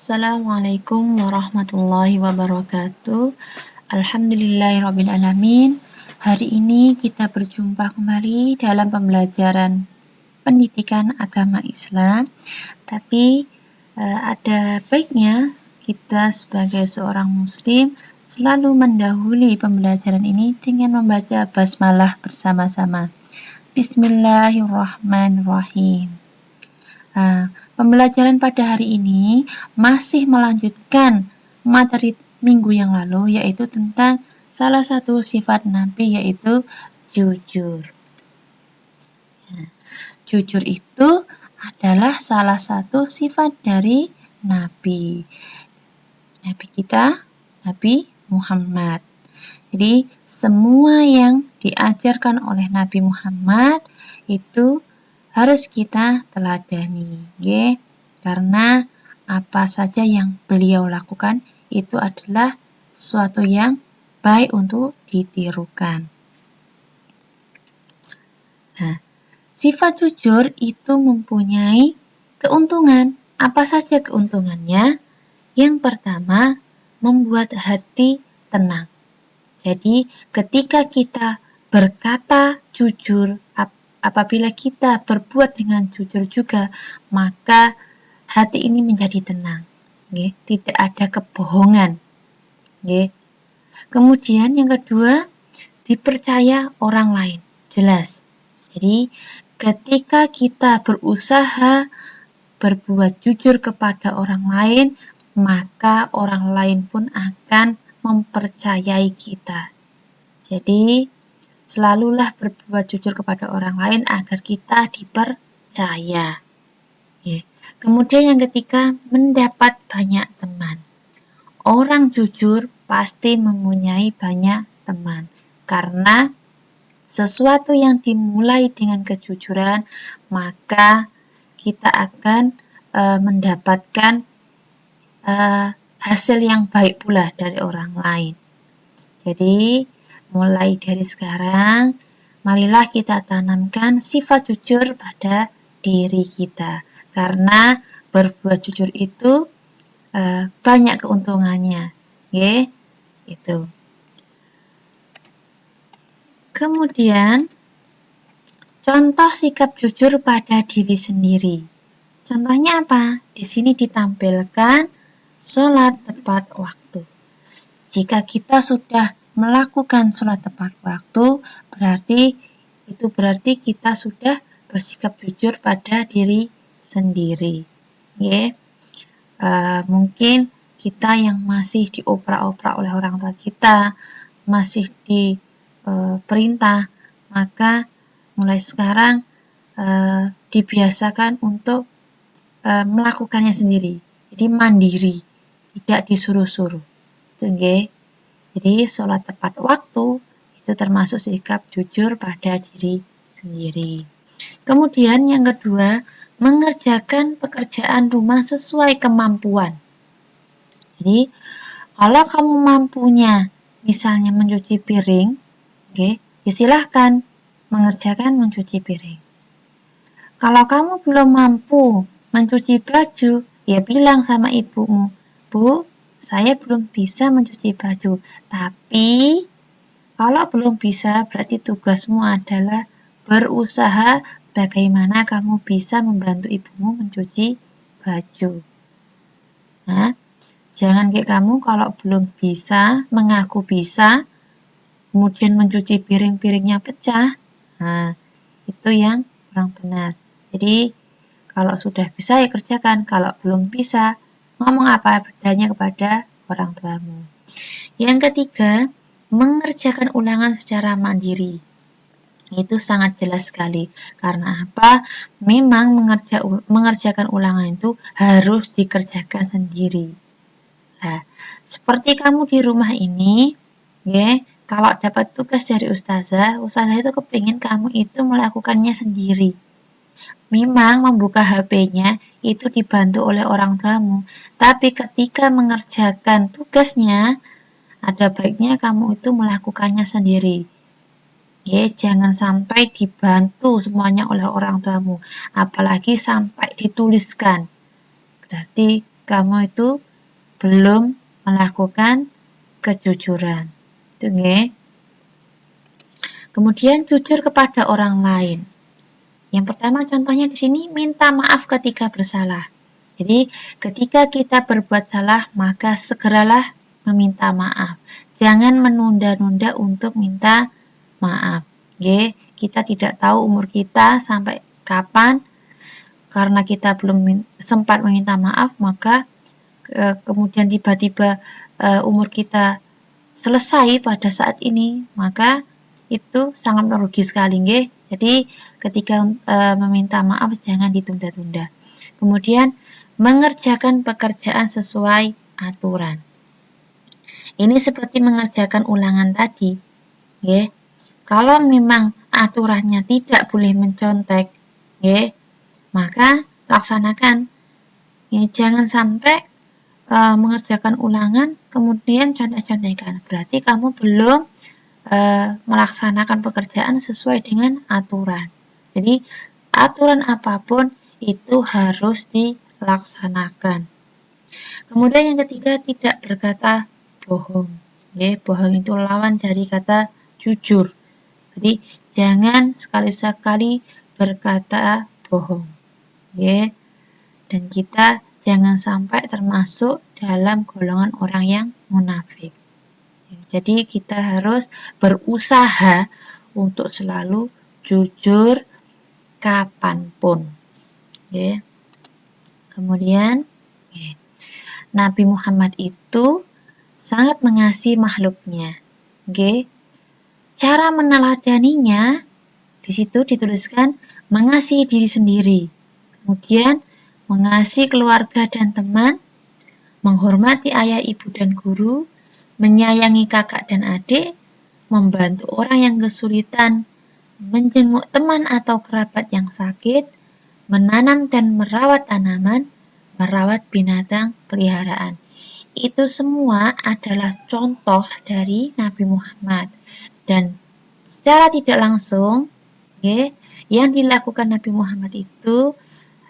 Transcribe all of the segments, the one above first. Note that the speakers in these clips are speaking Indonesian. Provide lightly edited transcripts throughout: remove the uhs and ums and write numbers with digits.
Assalamualaikum warahmatullahi wabarakatuh. Alhamdulillahirrabbilalamin. Hari ini kita berjumpa kembali dalam pembelajaran pendidikan agama Islam. Tapi ada baiknya kita sebagai seorang muslim selalu mendahului pembelajaran ini dengan membaca basmalah bersama-sama. Bismillahirrahmanirrahim. Pembelajaran pada hari ini masih melanjutkan materi minggu yang lalu, yaitu tentang salah satu sifat Nabi, yaitu jujur. Jujur itu adalah salah satu sifat dari Nabi. Nabi kita, Nabi Muhammad. Jadi semua yang diajarkan oleh Nabi Muhammad itu harus kita teladani, karena apa saja yang beliau lakukan itu adalah sesuatu yang baik untuk ditirukan. Nah, sifat jujur itu mempunyai keuntungan. Apa saja keuntungannya? Yang pertama, membuat hati tenang. Jadi, ketika kita berkata jujur, apabila kita berbuat dengan jujur juga, maka hati ini menjadi tenang. Tidak ada kebohongan. Kemudian yang kedua, dipercaya orang lain. Jelas. Jadi, ketika kita berusaha berbuat jujur kepada orang lain, maka orang lain pun akan mempercayai kita. Jadi, selalulah berbuat jujur kepada orang lain agar kita dipercaya. Kemudian yang ketiga, mendapat banyak teman. Orang jujur pasti mempunyai banyak teman, karena sesuatu yang dimulai dengan kejujuran, maka kita akan mendapatkan hasil yang baik pula dari orang lain. Jadi, mulai dari sekarang, marilah kita tanamkan sifat jujur pada diri kita. Karena berbuat jujur itu banyak keuntungannya. Itu. Kemudian, contoh sikap jujur pada diri sendiri. Contohnya apa? Di sini ditampilkan sholat tepat waktu. Jika kita sudah melakukan sholat tepat waktu, berarti kita sudah bersikap jujur pada diri sendiri. Mungkin kita yang masih dioprak-oprak oleh orang tua kita, masih diperintah, maka mulai sekarang dibiasakan untuk melakukannya sendiri. Jadi mandiri, tidak disuruh-suruh. Jadi sholat tepat waktu itu termasuk sikap jujur pada diri sendiri. Kemudian yang kedua, mengerjakan pekerjaan rumah sesuai kemampuan. Jadi kalau kamu mampunya misalnya mencuci piring, ya silahkan mengerjakan mencuci piring. Kalau kamu belum mampu mencuci baju, ya bilang sama ibumu, Bu, saya belum bisa mencuci baju. Tapi kalau belum bisa, berarti tugasmu adalah berusaha bagaimana kamu bisa membantu ibumu mencuci baju. Nah, jangan kayak kamu kalau belum bisa, mengaku bisa, kemudian mencuci piring-piringnya pecah. Nah, itu yang kurang benar. Jadi, kalau sudah bisa ya kerjakan, kalau belum bisa, ngomong apa adanya kepada orang tuamu. Yang ketiga, mengerjakan ulangan secara mandiri. Itu sangat jelas sekali. Karena apa? Memang mengerjakan ulangan itu harus dikerjakan sendiri. Nah, seperti kamu di rumah ini, kalau dapat tugas dari ustazah itu kepingin kamu itu melakukannya sendiri. Memang membuka HP-nya itu dibantu oleh orang tuamu, tapi ketika mengerjakan tugasnya, ada baiknya kamu itu melakukannya sendiri. Jangan sampai dibantu semuanya oleh orang tuamu, apalagi sampai dituliskan. Berarti kamu itu belum melakukan kejujuran. Itu nggih. Kemudian jujur kepada orang lain. Yang pertama contohnya di sini minta maaf ketika bersalah. Jadi ketika kita berbuat salah maka segeralah meminta maaf. Jangan menunda-nunda untuk minta maaf. Oke, kita tidak tahu umur kita sampai kapan. Karena kita belum sempat meminta maaf, maka kemudian tiba-tiba umur kita selesai pada saat ini, maka itu sangat merugi sekali, nggih. Jadi ketika meminta maaf jangan ditunda-tunda. Kemudian mengerjakan pekerjaan sesuai aturan. Ini seperti mengerjakan ulangan tadi, nggih. Kalau memang aturannya tidak boleh mencontek, nggih, maka laksanakan. Ya, jangan sampai mengerjakan ulangan kemudian contek-contekan. Berarti kamu belum melaksanakan pekerjaan sesuai dengan aturan. Jadi aturan apapun itu harus dilaksanakan. Kemudian yang ketiga, tidak berkata bohong. Ya, bohong itu lawan dari kata jujur. Jadi jangan sekali-sekali berkata bohong. Ya. Dan kita jangan sampai termasuk dalam golongan orang yang munafik. Jadi kita harus berusaha untuk selalu jujur kapanpun. Okay. Kemudian Nabi Muhammad itu sangat mengasihi makhluknya. Okay. Cara meneladaninya di situ dituliskan mengasihi diri sendiri. Kemudian mengasihi keluarga dan teman, menghormati ayah, ibu, dan guru, menyayangi kakak dan adik, membantu orang yang kesulitan, menjenguk teman atau kerabat yang sakit, menanam dan merawat tanaman, merawat binatang peliharaan. Itu semua adalah contoh dari Nabi Muhammad. Dan secara tidak langsung, yang dilakukan Nabi Muhammad itu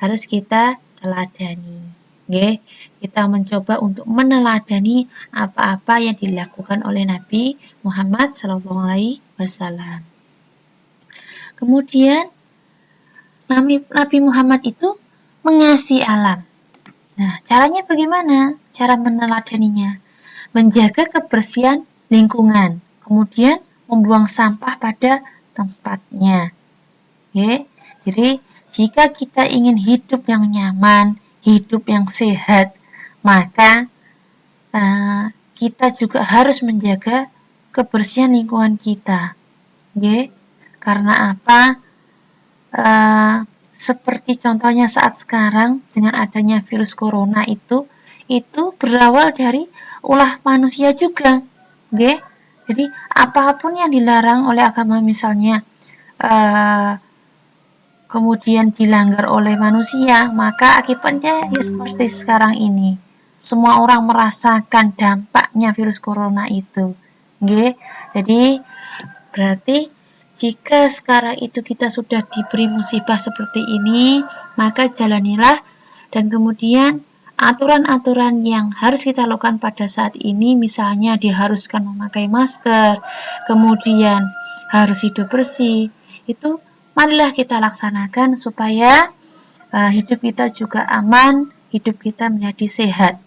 harus kita teladani. Kita mencoba untuk meneladani apa-apa yang dilakukan oleh Nabi Muhammad SAW. Kemudian Nabi Muhammad itu mengasihi alam. Nah, caranya bagaimana? Cara meneladaninya, menjaga kebersihan lingkungan, kemudian membuang sampah pada tempatnya. Jadi jika kita ingin hidup yang nyaman, hidup yang sehat, maka kita juga harus menjaga kebersihan lingkungan kita. Karena apa? Seperti contohnya saat sekarang dengan adanya virus corona itu berawal dari ulah manusia juga. Jadi apapun yang dilarang oleh agama misalnya kemudian dilanggar oleh manusia, maka akibatnya ya seperti sekarang ini. Semua orang merasakan dampaknya virus corona itu. Jadi berarti jika sekarang itu kita sudah diberi musibah seperti ini, maka jalanilah dan kemudian aturan-aturan yang harus kita lakukan pada saat ini, misalnya diharuskan memakai masker, kemudian harus hidup bersih, itu marilah kita laksanakan supaya hidup kita juga aman, hidup kita menjadi sehat.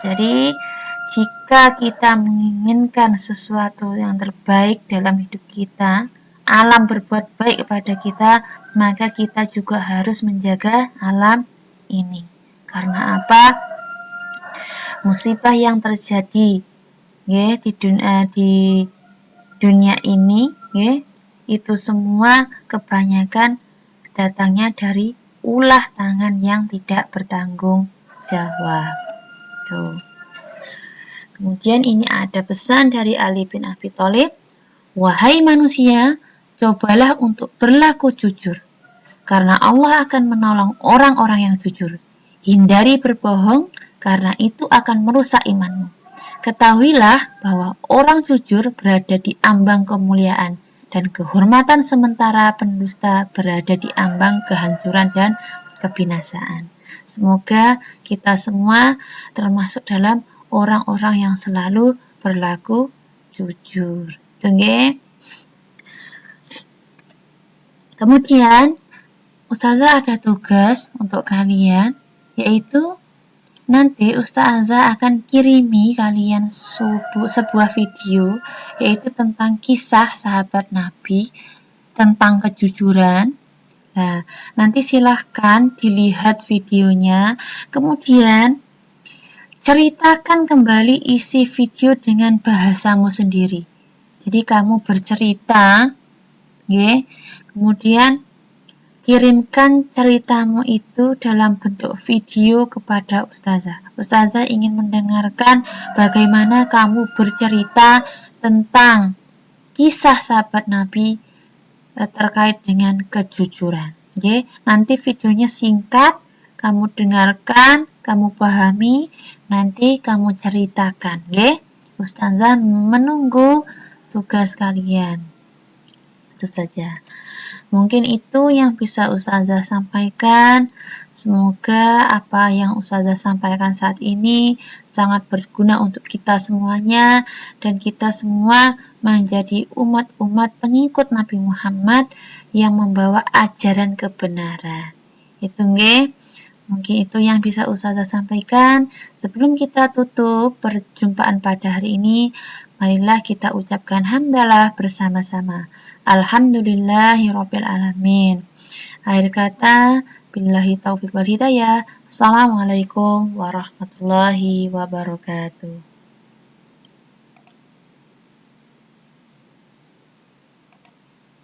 Jadi jika kita menginginkan sesuatu yang terbaik dalam hidup kita, alam berbuat baik kepada kita, maka kita juga harus menjaga alam ini. Karena apa? Musibah yang terjadi di dunia ini, itu semua kebanyakan datangnya dari ulah tangan yang tidak bertanggung jawab. Tuh. Kemudian ini ada pesan dari Ali bin Abi Thalib, wahai manusia, cobalah untuk berlaku jujur, karena Allah akan menolong orang-orang yang jujur. Hindari berbohong, karena itu akan merusak imanmu. Ketahuilah bahwa orang jujur berada di ambang kemuliaan, dan kehormatan, sementara pendusta berada di ambang kehancuran dan kebinasaan. Semoga kita semua termasuk dalam orang-orang yang selalu berlaku jujur. Oke. Kemudian Ustazah ada tugas untuk kalian, yaitu nanti Ustazah akan kirimi kalian sebuah video, yaitu tentang kisah sahabat Nabi, tentang kejujuran. Nah, nanti silahkan dilihat videonya, kemudian ceritakan kembali isi video dengan bahasamu sendiri. Jadi kamu bercerita, kemudian kirimkan ceritamu itu dalam bentuk video kepada Ustazah. Ustazah ingin mendengarkan bagaimana kamu bercerita tentang kisah sahabat Nabi terkait dengan kejujuran. Nanti videonya singkat, kamu dengarkan, kamu pahami, nanti kamu ceritakan. Ustazah menunggu tugas kalian. Itu saja. Mungkin itu yang bisa Ustazah sampaikan. Semoga apa yang Ustazah sampaikan saat ini sangat berguna untuk kita semuanya, dan kita semua menjadi umat-umat pengikut Nabi Muhammad yang membawa ajaran kebenaran. Itu mungkin itu yang bisa Ustazah sampaikan. Sebelum kita tutup perjumpaan pada hari ini, marilah kita ucapkan hamdalah bersama-sama. Alhamdulillahirabbil alamin. Akhir kata, billahi taufiq wal hidayah. Assalamualaikum warahmatullahi wabarakatuh.